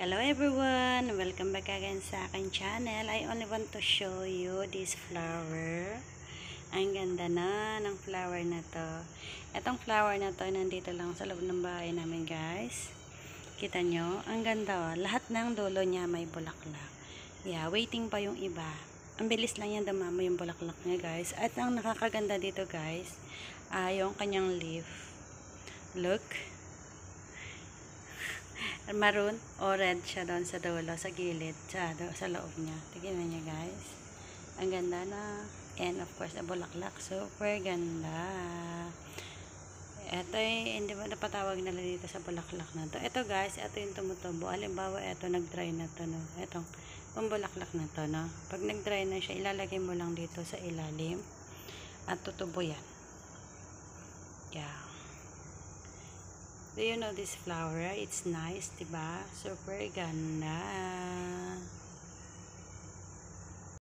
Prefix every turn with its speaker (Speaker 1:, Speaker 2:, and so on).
Speaker 1: Hello everyone! Welcome back again sa aking channel. I only want to show you this flower. Ang ganda na ng flower na to. Itong flower na to, nandito lang sa loob ng bahay namin guys. Kita nyo? Ang ganda. Lahat ng dulo niya may bulaklak. Yeah, waiting pa yung iba. Ang bilis lang yan dumamo yung bulaklak niya guys. At ang nakakaganda dito guys, yung kanyang leaf. Look. Maroon o red siya doon sa dulo, sa gilid, sa loob niya. Tignan niya guys. Ang ganda na. And of course, ang bulaklak. Super ganda. Ito ay, hindi ba napatawag nila dito sa bulaklak na to. Ito guys, ito yung tumutubo. Halimbawa, ito nag-dry na to, no. Itong bulaklak na to, no. Pag nag-dry na siya, ilalagay mo lang dito sa ilalim. At tutubo yan. Yeah. Do you know this flower? It's nice, diba? Super ganda.